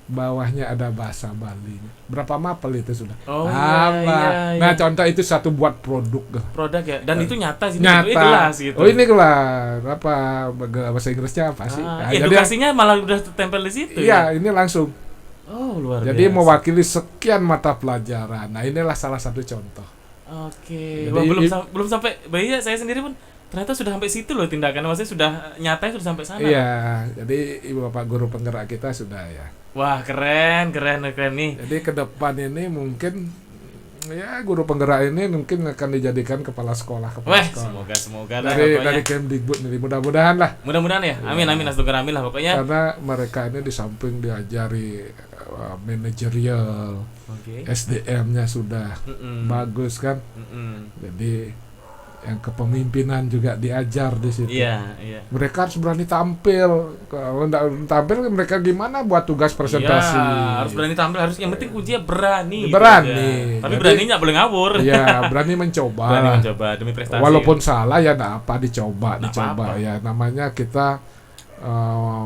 bawahnya ada bahasa Balinya. Berapa mapel itu sudah? Oh, Apa? iya. Nah contoh itu satu buat produk. Produk ya. Dan itu nyata sih. Nyata. Itu gelas gitu. Oh ini gelas apa bahasa Inggrisnya apa sih? Nah, jadi edukasinya malah udah tempel di situ. iya ini langsung. Oh, luar Jadi biasa. mewakili sekian mata pelajaran. Nah inilah salah satu contoh. Oke. Jadi Wah, belum sampai bayi saya sendiri pun ternyata sudah sampai situ loh tindakan. Maksudnya sudah nyata sudah sampai sana. Iya, jadi ibu bapak guru penggerak kita sudah ya. Wah, keren nih. Jadi ke depan ini mungkin ya guru penggerak ini mungkin akan dijadikan kepala sekolah. Wah, sekolah. semoga lah Dari pokoknya. Kemdikbud nih mudah-mudahan lah. Mudah-mudahan ya. Amin astagfirullah lah pokoknya. Karena mereka ini di samping diajari manajerial, Oke. SDM-nya sudah bagus kan. Jadi yang kepemimpinan juga diajar di situ. Iya. Mereka harus berani tampil. Kalau enggak tampil mereka gimana buat tugas presentasi? Iya, harus berani tampil, harus yang penting ujinya berani. Berani. Gitu aja. Tapi Jadi- beraninya boleh ngawur. Ya, berani mencoba. Berani mencoba demi prestasi. Walaupun salah ya enggak apa dicoba. Nggak apa-apa. Ya namanya kita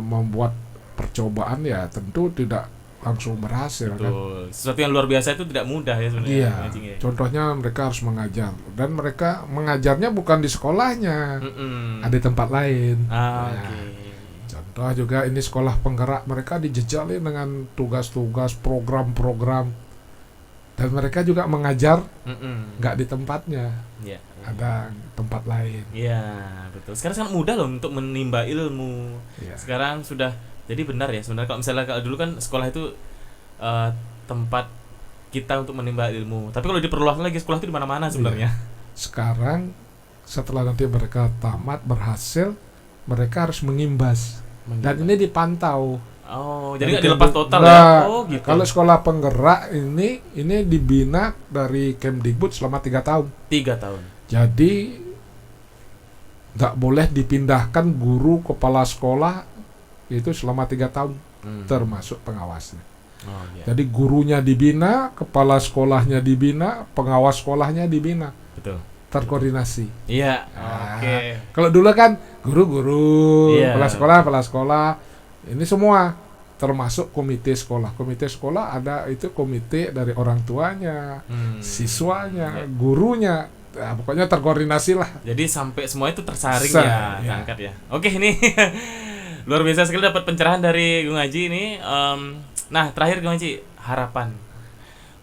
membuat percobaan ya tentu tidak langsung berhasil kan. Betul. Sesuatu yang luar biasa itu tidak mudah ya sebenarnya. Iya. Mancing ya. Contohnya mereka harus mengajar dan mereka mengajarnya bukan di sekolahnya, ada di tempat lain. Ya. Oke. Contoh juga ini sekolah penggerak, mereka dijejali dengan tugas-tugas, program-program, dan mereka juga mengajar nggak di tempatnya, Iya. ada tempat lain. Iya, betul. Sekarang sangat mudah loh untuk menimba ilmu. Ya. Sekarang sudah jadi benar ya sebenarnya kalau dulu kan sekolah itu tempat kita untuk menimba ilmu. Tapi kalau diperluas lagi sekolah itu di mana-mana sebenarnya. Sekarang setelah nanti mereka tamat berhasil, mereka harus mengimbas dan ini dipantau. Oh, jadi nggak dilepas total Nah, ya? Oh, gitu. Kalau sekolah penggerak ini dibina dari Kemdikbud selama 3 tahun. 3 tahun. Jadi nggak boleh dipindahkan guru kepala sekolah itu selama 3 tahun, termasuk pengawasnya. Oh, iya. Jadi gurunya dibina, kepala sekolahnya dibina, pengawas sekolahnya dibina, Betul. terkoordinasi. Iya. Ah. Oke. Kalau dulu kan guru-guru, Iya. kepala sekolah, ini semua termasuk komite sekolah. Komite sekolah ada itu komite dari orang tuanya, siswanya, gurunya, pokoknya terkoordinasi lah. Jadi sampai semua itu tersaring Ya. diangkat ya. Oke ini luar biasa sekali dapat pencerahan dari Gung Haji ini. Nah terakhir Gung Haji, harapan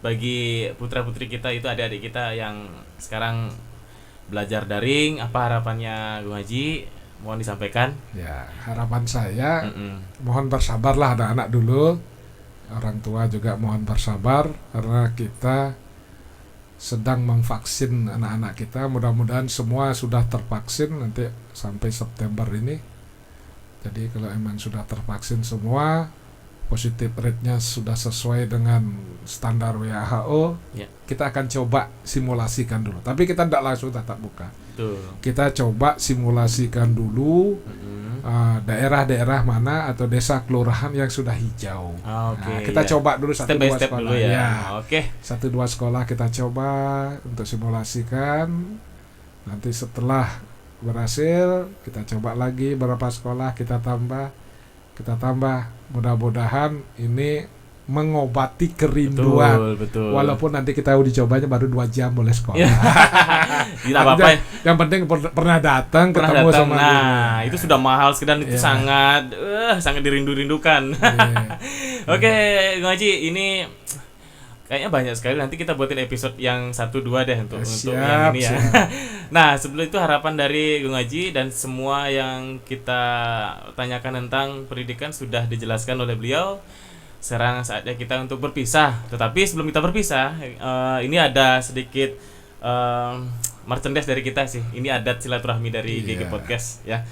bagi putra-putri kita itu adik-adik kita yang sekarang belajar daring, apa harapannya Gung Haji? Mohon disampaikan. Ya, harapan saya mohon bersabarlah anak-anak dulu. Orang tua juga mohon bersabar karena kita sedang memvaksin anak-anak kita. Mudah-mudahan semua sudah tervaksin nanti sampai September ini. Jadi kalau emang sudah tervaksin semua, positif rate-nya sudah sesuai dengan standar WHO, kita akan coba simulasikan dulu. Tapi kita tidak langsung tatap muka. Kita coba simulasikan dulu daerah-daerah mana atau desa kelurahan yang sudah hijau. Kita coba dulu step by step dulu ya. 1-2 sekolah kita coba untuk simulasikan. Nanti setelah berhasil kita coba lagi berapa sekolah kita tambah. Mudah-mudahan ini mengobati kerinduan. Betul. Walaupun nanti kita uji cobanya baru 2 jam boleh sekolah. Tidak apa-apa. Yang penting pernah datang ketemu sama dia. Itu sudah mahal sekali dan itu sangat dirindu-rindukan. Oke, Gung Haji, ini kayaknya banyak sekali. Nanti kita buatin episode yang 1-2 deh untuk yang ini ya. Nah, sebelum itu harapan dari Gung Haji dan semua yang kita tanyakan tentang pendidikan sudah dijelaskan oleh beliau. Sekarang saatnya kita untuk berpisah. Tetapi sebelum kita berpisah, ini ada sedikit merchandise dari kita sih. Ini adat silaturahmi dari GG Podcast ya.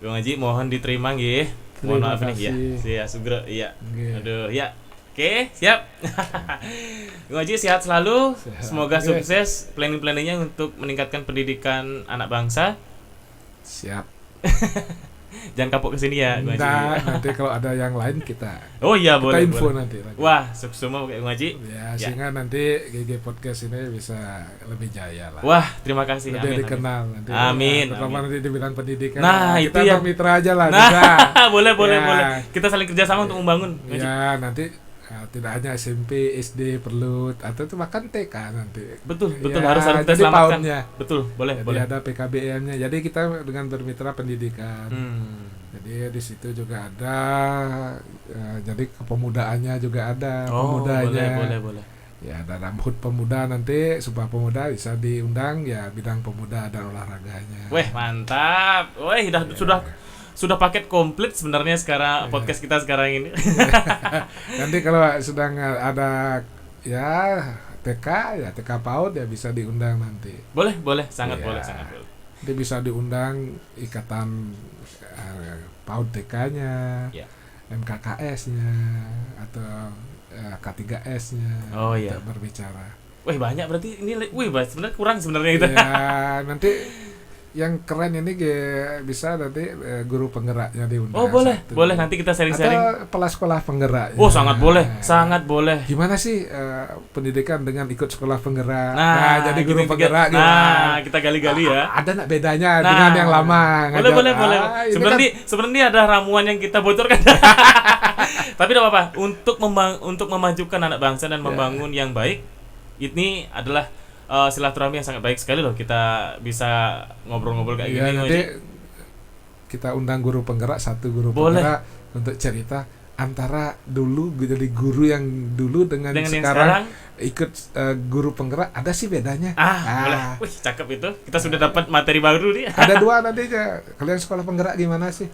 Gung Haji mohon diterima nggih. Mohon maaf nih ya. Sugro iya. Aduh ya. Oke, siap. Gung Haji sehat selalu. Semoga sukses planning-planningnya untuk meningkatkan pendidikan anak bangsa. Siap. Jangan kapok kesini ya, Gung Haji. Nanti kalau ada yang lain kita. Oh iya, kita boleh. Info boleh. Nanti. Wah, sukses semua Gung Haji. Sehingga nanti GG Podcast ini bisa lebih jaya lah. Wah, terima kasih. Lebih dikenal nanti. Amin. Terutama nanti di bidang pendidikan. Nah, kita itu ya. Mitra aja lah. boleh. Kita saling kerjasama untuk membangun. Ya, nanti tidak hanya SMP, SD perlu atau itu bahkan TK nanti. Betul harus kita selamatkan. Betul, boleh. Ada PKBM-nya. Jadi kita dengan bermitra pendidikan. Jadi di situ juga ada jadi kepemudaannya juga ada pemudanya. Boleh. Ya, dalam HUT pemuda nanti Sumpah Pemuda bisa diundang ya bidang pemuda dan olahraganya. Weh, mantap. Weh, sudah paket komplit sebenarnya sekarang podcast kita sekarang ini. Nanti kalau sedang ada TK PAUD ya bisa diundang nanti. Boleh, sangat boleh. Nanti bisa diundang ikatan PAUD TK-nya, MKKS-nya atau K3S-nya untuk berbicara. Wih, banyak berarti ini. Sebenarnya kurang sebenarnya itu. Ya, nanti yang keren ini bisa nanti guru penggeraknya diundang. Oh boleh nanti kita sharing-sharing. Atau kepala sekolah penggerak. Oh sangat boleh. Gimana sih pendidikan dengan ikut sekolah penggerak? Nah jadi guru penggerak. Kita gali-gali ya. Ada nggak bedanya dengan yang lama? Boleh. Sebenarnya ada ramuan yang kita bocorkan. Tapi tidak apa-apa. Untuk memajukan anak bangsa dan membangun yang baik, ini adalah silaturahmi yang sangat baik sekali loh. Kita bisa ngobrol-ngobrol kayak gini. Nanti kita undang guru penggerak, penggerak untuk cerita antara dulu jadi guru yang dulu dengan sekarang ikut guru penggerak, ada sih bedanya. Boleh. Wih, cakep itu. Kita sudah dapat materi baru nih. Ada 2 nanti aja. Kalian sekolah penggerak gimana sih?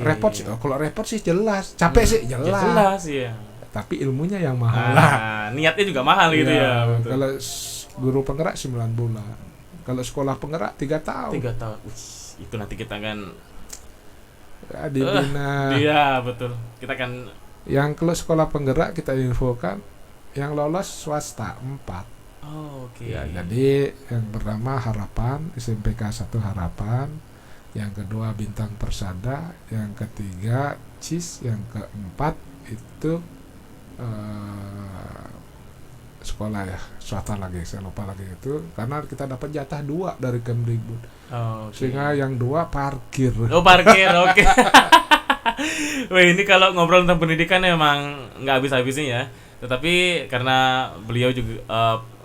Repot sih. Kalau repot sih jelas. Capek sih jelas. Iya. Tapi ilmunya yang mahal niatnya juga mahal gitu ya. Kalau guru penggerak 9 bulan. Kalau sekolah penggerak 3 tahun. 3 tahun. Itu nanti kita akan dibina. Iya, betul. Kita akan yang kalau sekolah penggerak kita infokan yang lolos swasta 4. Ya, jadi yang pertama Harapan, SMPK 1 Harapan, yang kedua Bintang Persada, yang ketiga CIS, yang keempat itu sekolah swasta lagi, saya lupa lagi itu karena kita dapat jatah 2 dari Kemdikbud. Sehingga yang 2 parkir. Oke. Wah, ini kalau ngobrol tentang pendidikan memang nggak habis-habisnya ya. Tetapi karena beliau juga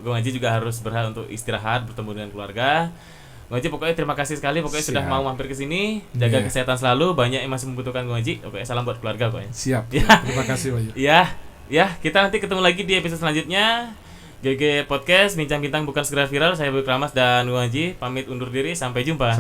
Gung Haji juga harus berhak untuk istirahat, bertemu dengan keluarga. Gung Haji pokoknya terima kasih sekali sudah mau mampir ke sini. Jaga kesehatan selalu, banyak yang masih membutuhkan Gung Haji. Oke, salam buat keluarga pokoknya. Siap. Terima kasih Bayu. Ya, kita nanti ketemu lagi di episode selanjutnya. GG Podcast, Bincang Bintang Bukan Segera Viral. Saya Boy Kramas dan Gung Haji pamit undur diri. Sampai jumpa.